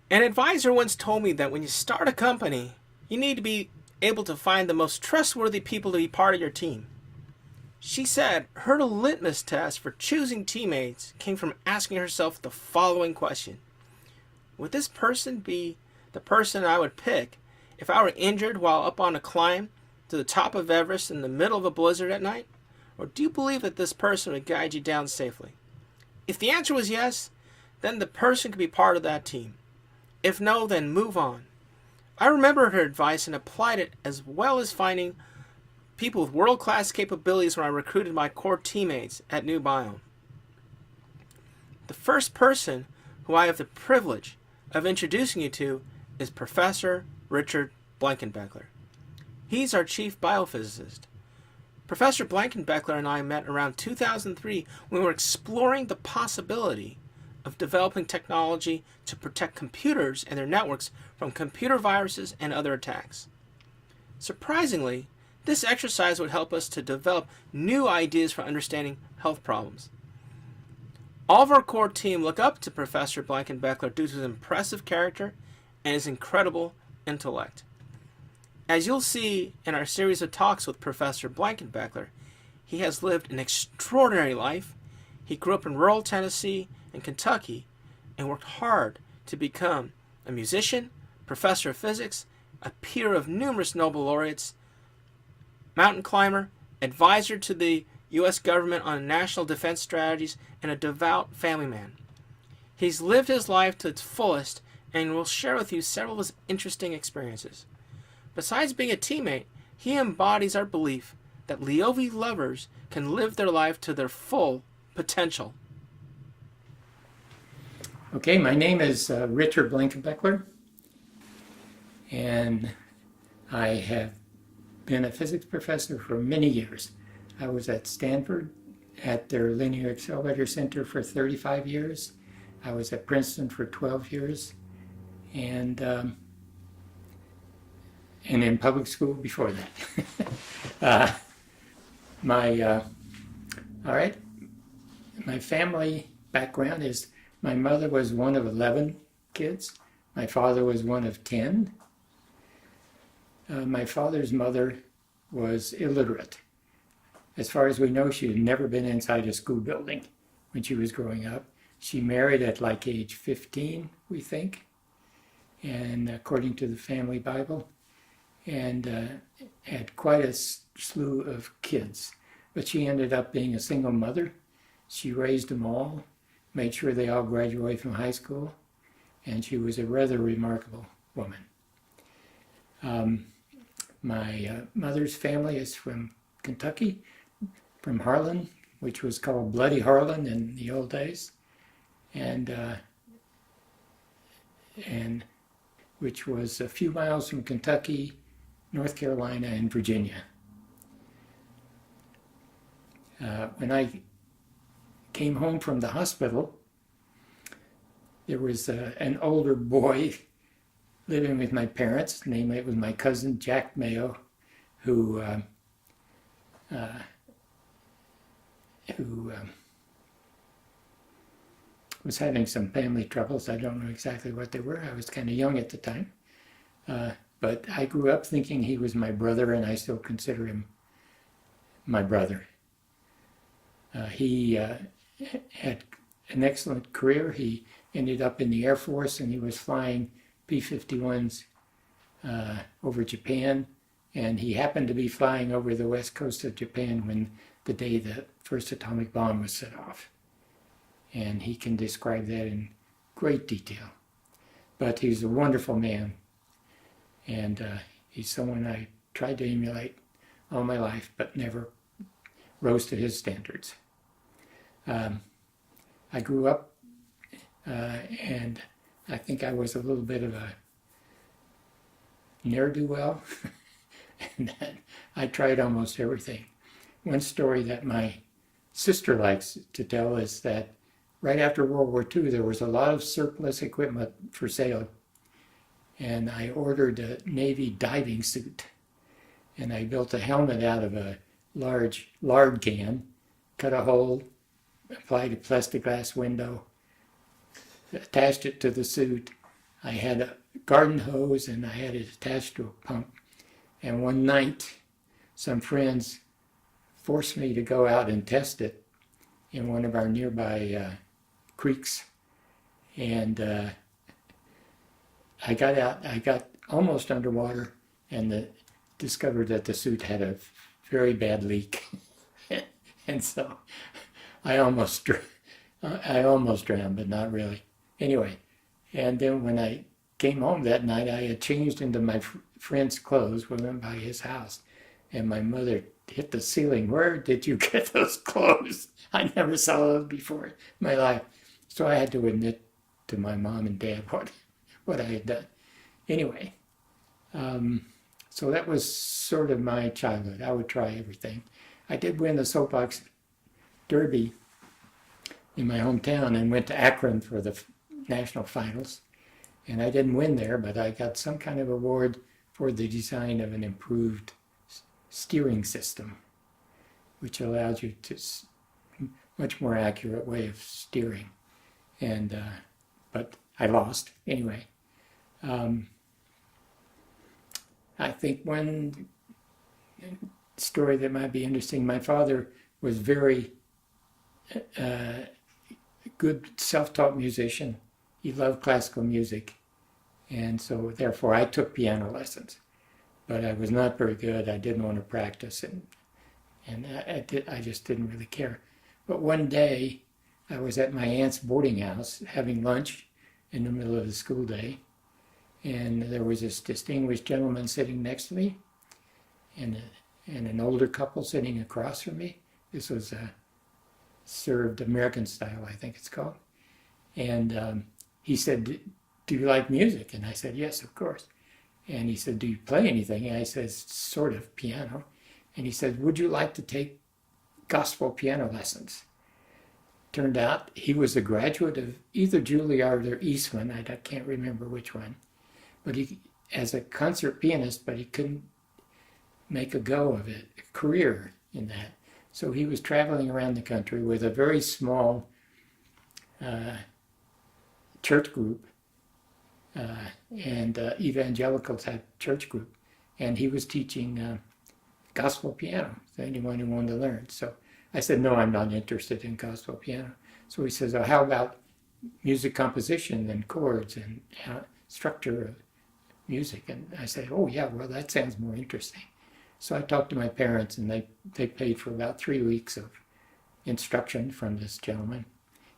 An advisor once told me that when you start a company, you need to be able to find the most trustworthy people to be part of your team. She said her litmus test for choosing teammates came from asking herself the following question: would this person be the person I would pick if I were injured while up on a climb to the top of Everest in the middle of a blizzard at night? Or do you believe that this person would guide you down safely? If the answer was yes, then the person could be part of that team. If no, then move on. I remembered her advice and applied it, as well as finding people with world-class capabilities when I recruited my core teammates at New Biome. The first person who I have the privilege of introducing you to is Professor Richard Blankenbecler. He's our chief biophysicist. Professor Blankenbecler and I met around 2003 when we were exploring the possibility of developing technology to protect computers and their networks from computer viruses and other attacks. Surprisingly, this exercise would help us to develop new ideas for understanding health problems. All of our core team look up to Professor Blankenbecler due to his impressive character and his incredible intellect. As you'll see in our series of talks with Professor Blankenbecler, he has lived an extraordinary life. He grew up in rural Tennessee and Kentucky and worked hard to become a musician, professor of physics, a peer of numerous Nobel laureates, mountain climber, advisor to the U.S. government on national defense strategies, and a devout family man. He's lived his life to its fullest and will share with you several of his interesting experiences. Besides being a teammate, he embodies our belief that Liovi lovers can live their life to their full potential. Okay, my name is Richard Blankenbecler, and I have been a physics professor for many years. I was at Stanford at their Linear Accelerator Center for 35 years. I was at Princeton for 12 years, and in public school before that. All right, my family background is my mother was one of 11 kids. My father was one of 10. My father's mother was illiterate. As far as we know, she had never been inside a school building when she was growing up. She married at like age 15, we think, and according to the family Bible, and had quite a slew of kids. But she ended up being a single mother. She raised them all, made sure they all graduated from high school, and she was a rather remarkable woman. My mother's family is from Kentucky, from Harlan, which was called Bloody Harlan in the old days, and which was a few miles from Kentucky, North Carolina, and Virginia. When I came home from the hospital, there was an older boy living with my parents. Namely, it was my cousin Jack Mayo, who was having some family troubles. I don't know exactly what they were. I was kind of young at the time. But I grew up thinking he was my brother, and I still consider him my brother. He had an excellent career. He ended up in the Air Force, and he was flying P-51s over Japan. And he happened to be flying over the west coast of Japan when the day the first atomic bomb was set off. And he can describe that in great detail. But he's a wonderful man. And he's someone I tried to emulate all my life, but never rose to his standards. I grew up, and I think I was a little bit of a ne'er-do-well, and I tried almost everything. One story that my sister likes to tell is that right after World War II, there was a lot of surplus equipment for sale, and I ordered a Navy diving suit, and I built a helmet out of a large lard can, cut a hole, applied a plexiglass window, attached it to the suit. I had a garden hose and I had it attached to a pump. And one night, some friends forced me to go out and test it in one of our nearby creeks. And I got out, I got almost underwater and discovered that the suit had a very bad leak. And so I almost drowned, but not really. Anyway, and then when I came home that night, I had changed into my friend's clothes. We went by his house, and my mother hit the ceiling. Where did you get those clothes? I never saw those before in my life. So I had to admit to my mom and dad what I had done. Anyway, so that was sort of my childhood. I would try everything. I did win the soapbox derby in my hometown and went to Akron for the national finals. And I didn't win there, but I got some kind of award for the design of an improved steering system, which allows you to much more accurate way of steering. And but I lost anyway. I think one story that might be interesting, my father was very good self-taught musician. He loved classical music, and so therefore I took piano lessons. But I was not very good. I didn't want to practice, and I just didn't really care. But one day, I was at my aunt's boarding house having lunch in the middle of the school day, and there was this distinguished gentleman sitting next to me, and an older couple sitting across from me. This was served American style, I think it's called. And he said, "Do you like music?" And I said, "Yes, of course." And he said, "Do you play anything?" And I said, "Sort of, piano." And he said, "Would you like to take gospel piano lessons?" Turned out he was a graduate of either Juilliard or Eastman. I can't remember which one. But he, as a concert pianist, but he couldn't make a go of it, a career in that. So he was traveling around the country with a very small church group, and evangelical type church group, and he was teaching gospel piano to anyone who wanted to learn. So I said, "No, I'm not interested in gospel piano." So he says, "Oh, how about music composition and chords and structure of music?" And I said, "Oh yeah, well that sounds more interesting." So I talked to my parents, and they paid for about 3 weeks of instruction from this gentleman.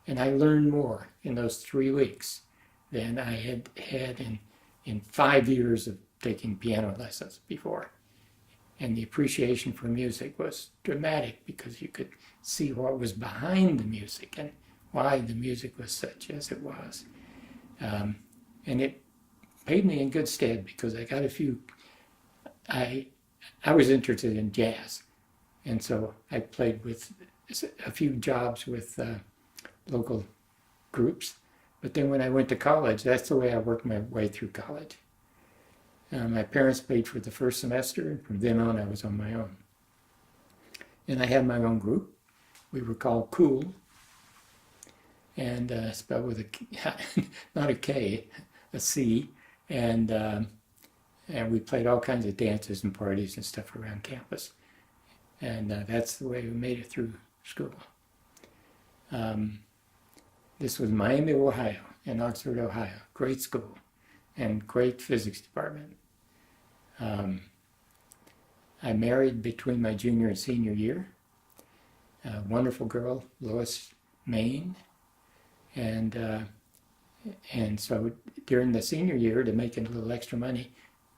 And I learned more in those 3 weeks than I had had in 5 years of taking piano lessons before. And the appreciation for music was dramatic because you could see what was behind the music and why the music was such as it was. And it paid me in good stead because I got I was interested in jazz. And so I played with a few jobs with local groups. But then when I went to college, that's the way I worked my way through college. My parents paid for the first semester, and from then on I was on my own. And I had my own group. We were called Cool, and spelled with not a K, a C, and we played all kinds of dances and parties and stuff around campus. And that's the way we made it through school. This was Miami, Ohio, in Oxford, Ohio. Great school and great physics department. I married between my junior and senior year. A wonderful girl, Lois Maine. And so during the senior year, to make a little extra money,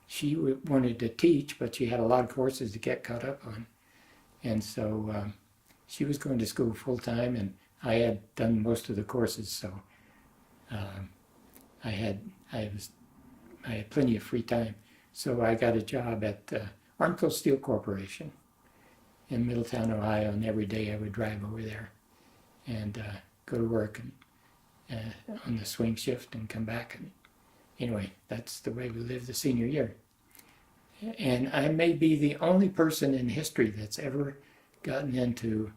she wanted to teach, but she had a lot of courses to get caught up on. And so she was going to school full time, and I had done most of the courses, so I had plenty of free time. So I got a job at Armco Steel Corporation in Middletown, Ohio, and every day I would drive over there and go to work and on the swing shift and come back. And anyway, that's the way we lived the senior year. And I may be the only person in history that's ever gotten into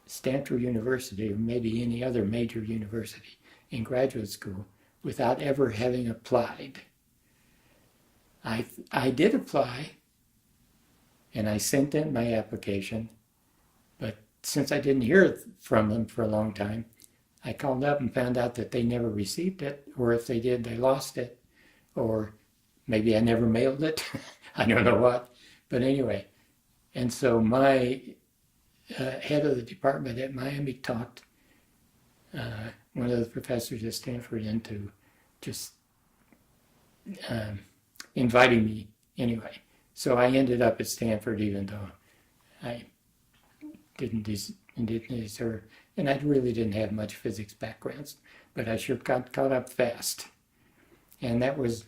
Stanford University, or maybe any other major university, in graduate school without ever having applied. I did apply, and I sent in my application, but since I didn't hear from them for a long time, I called up and found out that they never received it, or if they did, they lost it, or maybe I never mailed it. I don't know what. But anyway, and so my head of the department at Miami talked one of the professors at Stanford into just inviting me anyway. So I ended up at Stanford, even though I didn't deserve, and I really didn't have much physics backgrounds, but I sure got caught up fast. And that was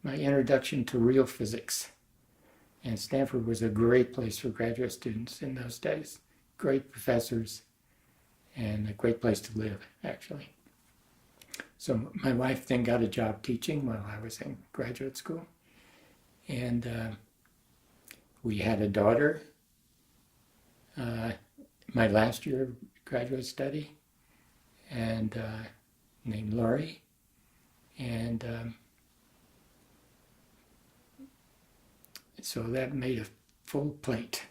my introduction to real physics. And Stanford was a great place for graduate students in those days. Great professors, and a great place to live, actually. So my wife then got a job teaching while I was in graduate school. And we had a daughter my last year of graduate study, and named Laurie. And so that made a full plate.